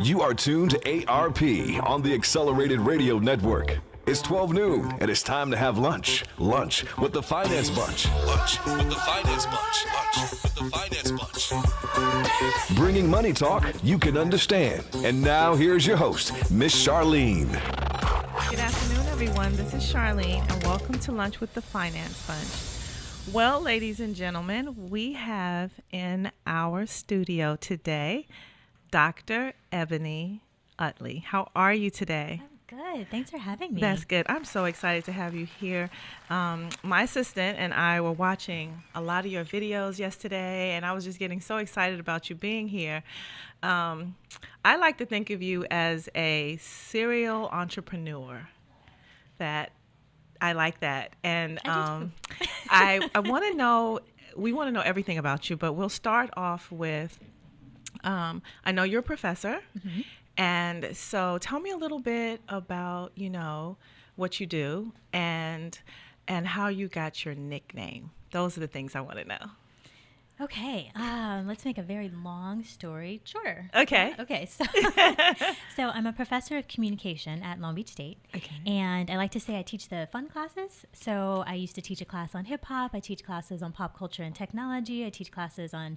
You are tuned to ARP on the Accelerated Radio Network. It's 12 noon, and it's time to have lunch. Lunch with the Finance Bunch. Lunch with the Finance Bunch. Lunch with the Finance Bunch. Bringing money talk you can understand. And now here's your host, Miss Charline. Good afternoon, everyone. This is Charline, and welcome to Lunch with the Finance Bunch. Well, ladies and gentlemen, we have in our studio today Dr. Ebony Utley. How are you today? Good. Thanks for having me. That's good. I'm so excited to have you here. My assistant and I were watching a lot of your videos yesterday, and I was just getting so excited about you being here. I like to think of you as a serial entrepreneur. I like that. And I want to know, we want to know everything about you, but we'll start off with, I know you're a professor. Mm-hmm. And so tell me a little bit about, what you do and how you got your nickname. Those are the things I want to know. Okay, let's make a very long story shorter. Okay. So I'm a professor of communication at Long Beach State. Okay. And I like to say I teach the fun classes. So I used to teach a class on hip hop. I teach classes on pop culture and technology. I teach classes on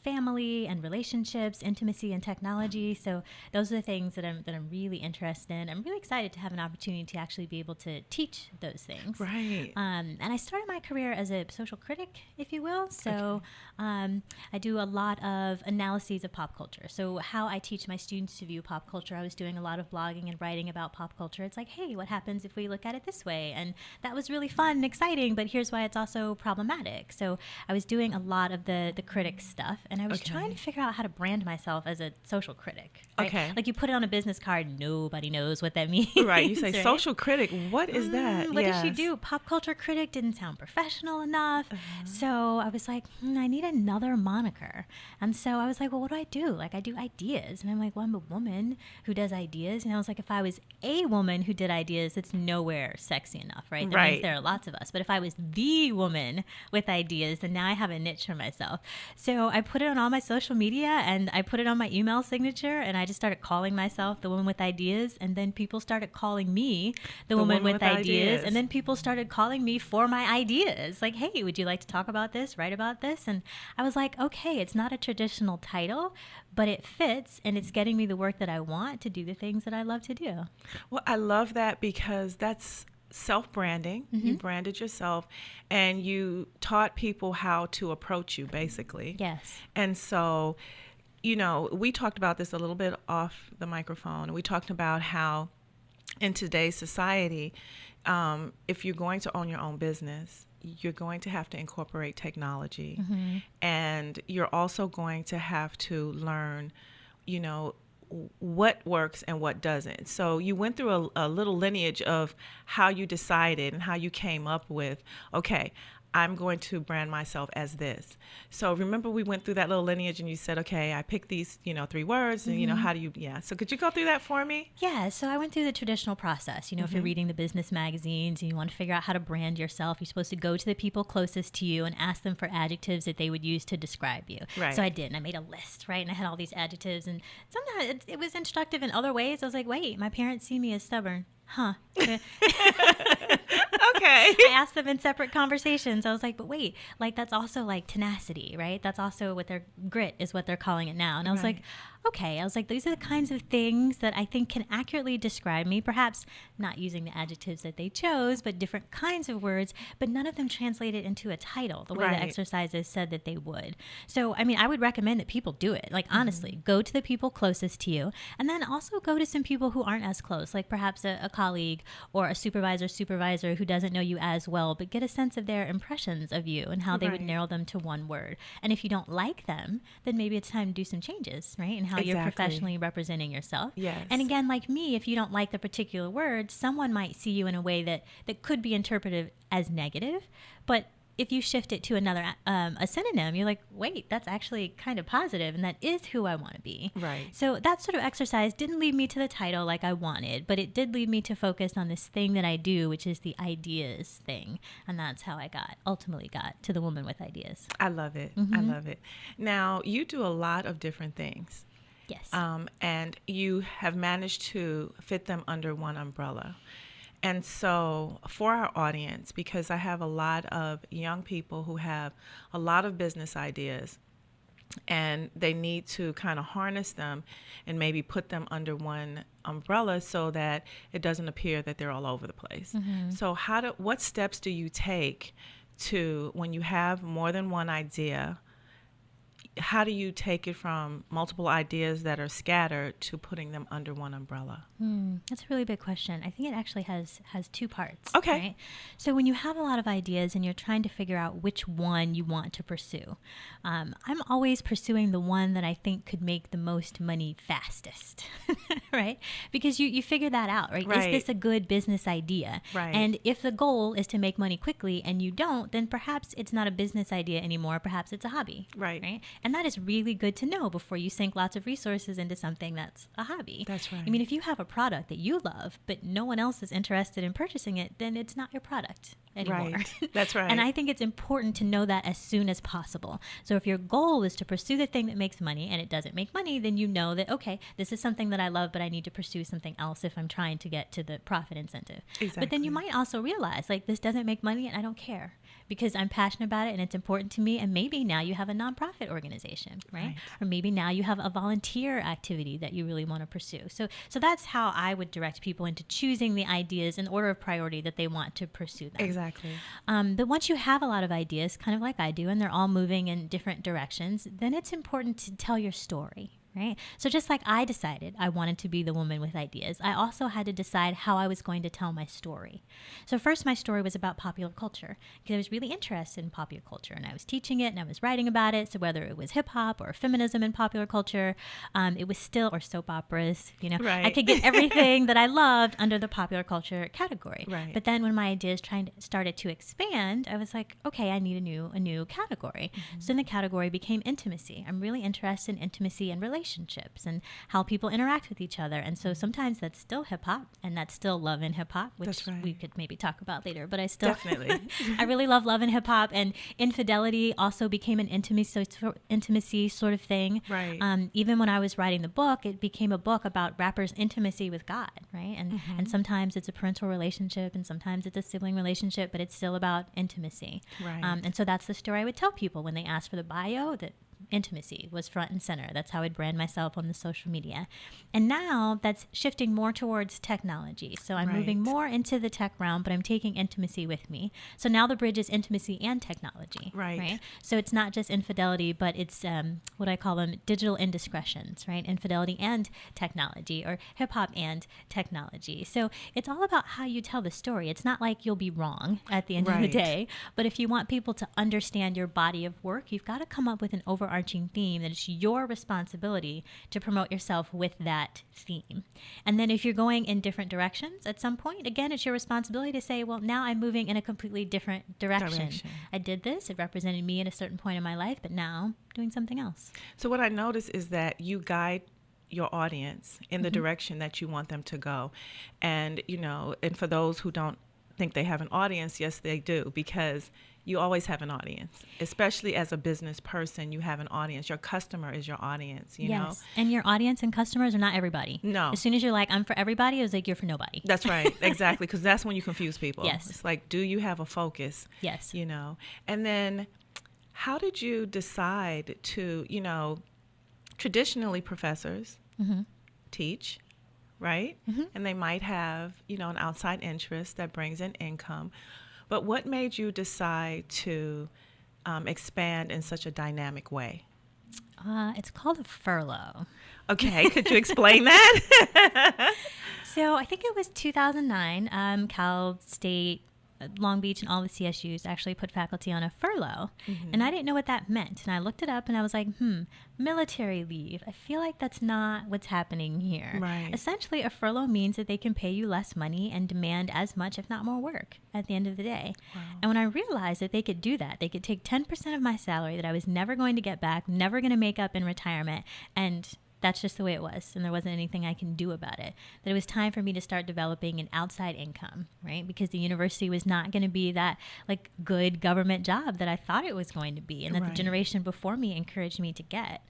family and relationships, intimacy and technology. So those are the things that I'm really interested in. I'm really excited to have an opportunity to actually be able to teach those things. Right. And I started my career as a social critic, if you will. So. Okay. I do a lot of analyses of pop culture. So how I teach my students to view pop culture, I was doing a lot of blogging and writing about pop culture. It's like, hey, what happens if we look at it this way? And that was really fun and exciting, but here's why it's also problematic. So I was doing a lot of the critic stuff, and I was trying to figure out how to brand myself as a social critic. Right? Okay. Like you put it on a business card, nobody knows what that means. Right. You say right? Social critic. What is that? What does she do? Pop culture critic didn't sound professional enough. So I was like, I need another moniker. And so I was like, well, what do I do? Like, I do ideas. And I'm like, well, I'm a woman who does ideas. And I was like, if I was a woman who did ideas, it's nowhere sexy enough, right? That means there are lots of us. But if I was the woman with ideas, then now I have a niche for myself. So I put it on all my social media, and I put it on my email signature, and I just started calling myself the woman with ideas. And then people started calling me the woman with ideas. And then people started calling me for my ideas. Like, hey, would you like to talk about this, write about this? And I was like, okay, it's not a traditional title, but it fits, and it's getting me the work that I want to do the things that I love to do. Well, I love that because that's self-branding. Mm-hmm. You branded yourself, and you taught people how to approach you, basically. Yes. And so, we talked about this a little bit off the microphone, and we talked about how in today's society, if you're going to own your own business, you're going to have to incorporate technology, mm-hmm. and you're also going to have to learn, what works and what doesn't. So you went through a little lineage of how you decided and how you came up with, okay, I'm going to brand myself as this. So remember we went through that little lineage and you said, okay, I picked these, 3 words and, mm-hmm. how do you, So could you go through that for me? Yeah. So I went through the traditional process. Mm-hmm. If you're reading the business magazines and you want to figure out how to brand yourself, you're supposed to go to the people closest to you and ask them for adjectives that they would use to describe you. Right. So I did, and I made a list, right? And I had all these adjectives, and sometimes it was instructive in other ways. I was like, wait, my parents see me as stubborn. Huh. Okay. I asked them in separate conversations. I was like, but wait, like that's also like tenacity, right? That's also what their grit is what they're calling it now. And I was like, okay. I was like, these are the kinds of things that I think can accurately describe me, perhaps not using the adjectives that they chose, but different kinds of words, but none of them translated into a title the way the exercises said that they would. So, I would recommend that people do it. Like, honestly, go to the people closest to you, and then also go to some people who aren't as close, like perhaps a colleague or a supervisor who doesn't know you as well, but get a sense of their impressions of you and how they would narrow them to one word. And if you don't like them, then maybe it's time to do some changes, right? And how you're professionally representing yourself. Yes. And again, like me, if you don't like the particular word, someone might see you in a way that could be interpreted as negative, but if you shift it to another a synonym, you're like, wait, that's actually kind of positive, and that is who I want to be. Right. So that sort of exercise didn't lead me to the title like I wanted, but it did lead me to focus on this thing that I do, which is the ideas thing, and that's how I ultimately got to the woman with ideas. I love it. Mm-hmm. I love it. Now, you do a lot of different things. Yes. And you have managed to fit them under one umbrella. And so for our audience, because I have a lot of young people who have a lot of business ideas, and they need to kind of harness them and maybe put them under one umbrella so that it doesn't appear that they're all over the place. So what steps do you take to, when you have more than one idea, how do you take it from multiple ideas that are scattered to putting them under one umbrella? That's a really big question. I think it actually has two parts. Okay. Right? So when you have a lot of ideas and you're trying to figure out which one you want to pursue, I'm always pursuing the one that I think could make the most money fastest, right? Because you figure that out, right? Right. Is this a good business idea? Right. And if the goal is to make money quickly and you don't, then perhaps it's not a business idea anymore. Perhaps it's a hobby. Right. And that is really good to know before you sink lots of resources into something that's a hobby. That's right. I mean, if you have a product that you love, but no one else is interested in purchasing it, then it's not your product anymore. Right. That's right. And I think it's important to know that as soon as possible. So if your goal is to pursue the thing that makes money and it doesn't make money, then you know that, okay, this is something that I love, but I need to pursue something else if I'm trying to get to the profit incentive. Exactly. But then you might also realize, like, this doesn't make money and I don't care because I'm passionate about it and it's important to me. And maybe now you have a nonprofit organization, right? Or maybe now you have a volunteer activity that you really want to pursue. So that's how I would direct people into choosing the ideas in order of priority that they want to pursue them. Exactly. But once you have a lot of ideas, kind of like I do, and they're all moving in different directions, then it's important to tell your story. Right? So just like I decided I wanted to be the woman with ideas, I also had to decide how I was going to tell my story. So first, my story was about popular culture because I was really interested in popular culture and I was teaching it and I was writing about it. So whether it was hip hop or feminism in popular culture, it was still, or soap operas, Right. I could get everything that I loved under the popular culture category. Right. But then when my ideas started to expand, I was like, okay, I need a new category. So then the category became intimacy. I'm really interested in intimacy and relationships and how people interact with each other. And so sometimes that's still hip hop and that's still love in hip hop, which That's right. we could maybe talk about later, but I still Definitely. I really love love in hip hop, and infidelity also became an intimacy sort of thing. Right. Even when I was writing the book, it became a book about rappers' intimacy with God, right? And sometimes it's a parental relationship and sometimes it's a sibling relationship, but it's still about intimacy. Right. And so that's the story I would tell people when they ask for the bio, that intimacy was front and center. That's how I'd brand myself on the social media. And now that's shifting more towards technology. So I'm moving more into the tech realm, but I'm taking intimacy with me. So now the bridge is intimacy and technology. Right. So it's not just infidelity, but it's what I call them digital indiscretions, right? Infidelity and technology, or hip hop and technology. So it's all about how you tell the story. It's not like you'll be wrong at the end of the day, but if you want people to understand your body of work, you've got to come up with an overarching theme that it's your responsibility to promote yourself with that theme. And then if you're going in different directions at some point, again, it's your responsibility to say, well, now I'm moving in a completely different direction. I did this, it represented me at a certain point in my life, but now I'm doing something else. So what I notice is that you guide your audience in the direction that you want them to go. And, and for those who don't think they have an audience, yes, they do, because you always have an audience, especially as a business person. You have an audience. Your customer is your audience, you know? And your audience and customers are not everybody. No. As soon as you're like, I'm for everybody, it was like, you're for nobody. That's right. Exactly. Because that's when you confuse people. Yes. It's like, do you have a focus? Yes. And then how did you decide to, traditionally professors teach, right? And they might have, an outside interest that brings in income. But what made you decide to expand in such a dynamic way? It's called a furlough. Okay, could you explain that? So I think it was 2009, Cal State, Long Beach, and all the CSUs actually put faculty on a furlough. And I didn't know what that meant. And I looked it up and I was like, military leave. I feel like that's not what's happening here. Right. Essentially, a furlough means that they can pay you less money and demand as much, if not more work at the end of the day. Wow. And when I realized that they could do that, they could take 10% of my salary that I was never going to get back, never going to make up in retirement, and that's just the way it was, and there wasn't anything I can do about it. That it was time for me to start developing an outside income, right? Because the university was not going to be that like good government job that I thought it was going to be, and that the generation before me encouraged me to get.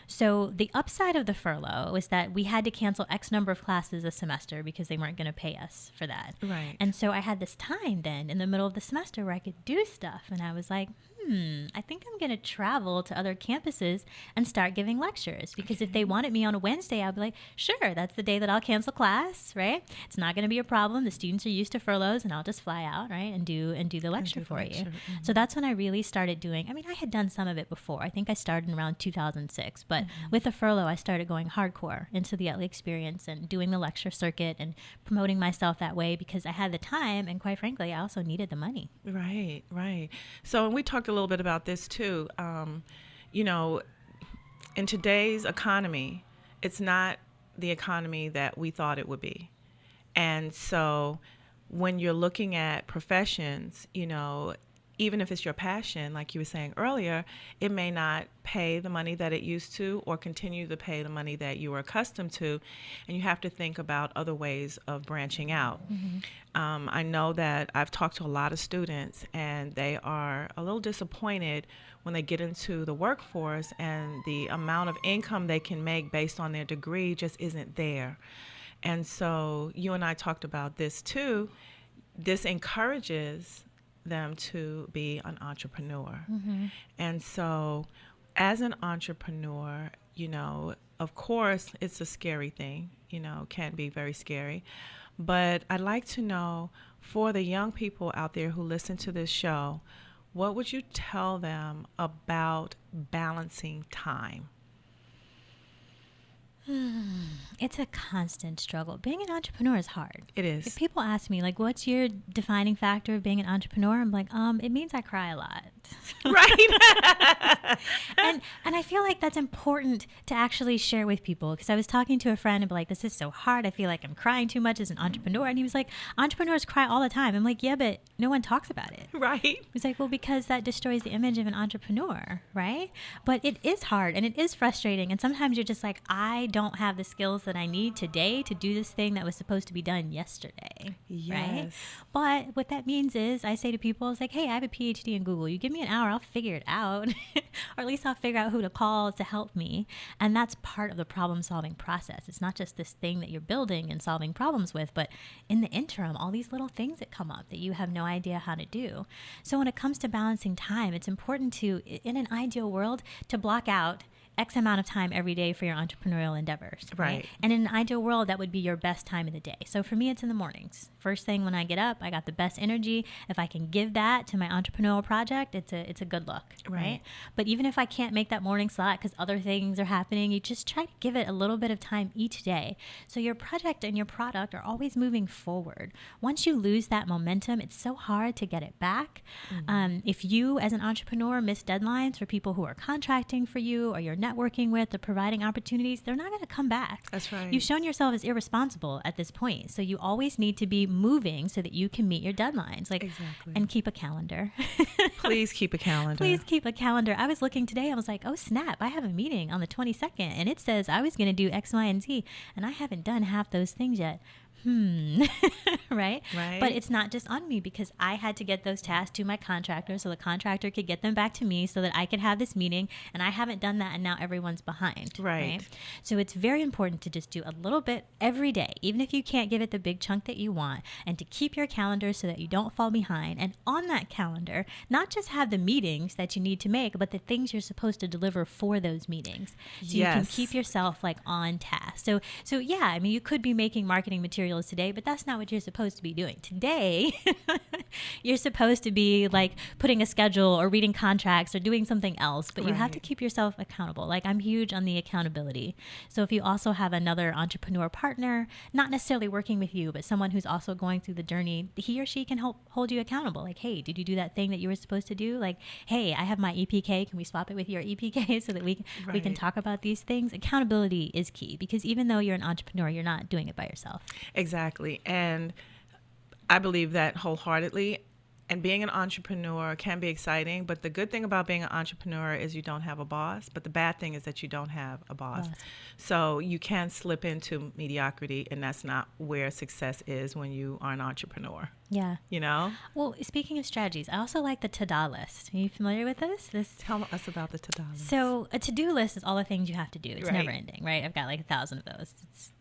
So the upside of the furlough was that we had to cancel X number of classes a semester because they weren't going to pay us for that. Right. And so I had this time then in the middle of the semester where I could do stuff. And I was like, I think I'm going to travel to other campuses and start giving lectures, because if they wanted me on a Wednesday, I'll be like, sure, that's the day that I'll cancel class, right? It's not going to be a problem. The students are used to furloughs, and I'll just fly out, right, and do the lecture for you. Mm-hmm. So that's when I really started doing, I mean, I had done some of it before. I think I started in around 2006, but with the furlough, I started going hardcore into the Utley experience and doing the lecture circuit and promoting myself that way, because I had the time, and quite frankly, I also needed the money. Right, right. So, and we talked a little bit about this too. You know, in today's economy, it's not the economy that we thought it would be. And so when you're looking at professions, you know, even if it's your passion, like you were saying earlier, it may not pay the money that it used to or continue to pay the money that you were accustomed to. And you have to think about other ways of branching out. Mm-hmm. I know that I've talked to a lot of students, and they are a little disappointed when they get into the workforce and the amount of income they can make based on their degree just isn't there. And so you and I talked about this too. This encourages them to be an entrepreneur. Mm-hmm. And so as an entrepreneur, you know, of course it's a scary thing, you know, can be very scary. But I'd like to know, for the young people out there who listen to this show, what would you tell them about balancing time? It's a constant struggle. Being an entrepreneur is hard. It is. If people ask me, like, what's your defining factor of being an entrepreneur? I'm like, it means I cry a lot. Right. and I feel like that's important to actually share with people, because I was talking to a friend and be like, this is so hard. I feel like I'm crying too much as an entrepreneur. And he was like, entrepreneurs cry all the time. I'm like, yeah, but no one talks about it. Right. He's like, well, because that destroys the image of an entrepreneur, right? But it is hard and it is frustrating. And sometimes you're just like, I don't have the skills that I need today to do this thing that was supposed to be done yesterday. Yes. Right? But what that means is, I say to people, it's like, hey, I have a PhD in Google. You give me an hour, I'll figure it out. Or at least I'll figure out who to call to help me. And that's part of the problem solving process. It's not just this thing that you're building and solving problems with, but in the interim, all these little things that come up that you have no idea how to do. So when it comes to balancing time, it's important to, in an ideal world, to block out X amount of time every day for your entrepreneurial endeavors. Right. And in an ideal world, that would be your best time of the day. So for me, it's in the mornings. First thing when I get up, I got the best energy. If I can give that to my entrepreneurial project, it's a good look. Right. But even if I can't make that morning slot because other things are happening, you just try to give it a little bit of time each day. So your project and your product are always moving forward. Once you lose that momentum, it's so hard to get it back. Mm-hmm. If you, as an entrepreneur, miss deadlines for people who are contracting for you or you're networking with or providing opportunities, they're not going to come back. That's right. You've shown yourself as irresponsible at this point. So you always need to be moving so that you can meet your deadlines. Exactly. And keep a calendar. Please keep a calendar. Please keep a calendar. I was looking today, I was like, oh snap, I have a meeting on the 22nd and it says I was going to do X, Y, and Z and I haven't done half those things yet. Right? But it's not just on me, because I had to get those tasks to my contractor so the contractor could get them back to me so that I could have this meeting, and I haven't done that, and now everyone's behind. Right? So it's very important to just do a little bit every day, even if you can't give it the big chunk that you want, and to keep your calendar so that you don't fall behind. And on that calendar, not just have the meetings that you need to make, but the things you're supposed to deliver for those meetings. So you can keep yourself like on task. So yeah, I mean, you could be making marketing materials today, but that's not what you're supposed to be doing. Today, you're supposed to be like putting a schedule or reading contracts or doing something else, but you have to keep yourself accountable. Like, I'm huge on the accountability. So if you also have another entrepreneur partner, not necessarily working with you, but someone who's also going through the journey, he or she can help hold you accountable. Like, hey, did you do that thing that you were supposed to do? Like, hey, I have my EPK. Can we swap it with your EPK so that we can talk about these things? Accountability is key, because even though you're an entrepreneur, you're not doing it by yourself. Exactly. And I believe that wholeheartedly. And being an entrepreneur can be exciting, but the good thing about being an entrepreneur is you don't have a boss, but the bad thing is that you don't have a boss. So you can slip into mediocrity, and that's not where success is when you are an entrepreneur. Yeah. You know? Well, speaking of strategies, I also like the to-do list. Are you familiar with this? Tell us about the to-do list. So a to-do list is all the things you have to do. It's Right. never ending, right? I've got like 1,000 of those.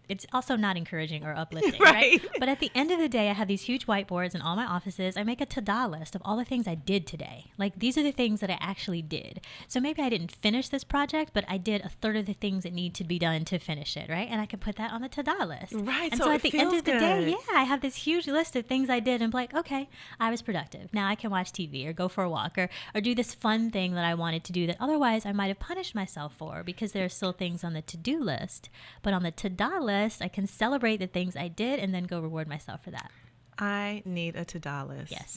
It's also not encouraging or uplifting, Right. right? But at the end of the day, I have these huge whiteboards in all my offices. I make a to-do list of all the things I did today. Like, these are the things that I actually did. So maybe I didn't finish this project, but I did a third of the things that need to be done to finish it, right? And I can put that on the to-do list. Right, And so so it at the end feels of the day, good. yeah, I have this huge list of things I did and be like, okay, I was productive. Now I can watch TV or go for a walk or do this fun thing that I wanted to do that otherwise I might have punished myself for because there are still things on the to-do list. But on the to-do list, I can celebrate the things I did and then go reward myself for that. I need a to-do list. Yes.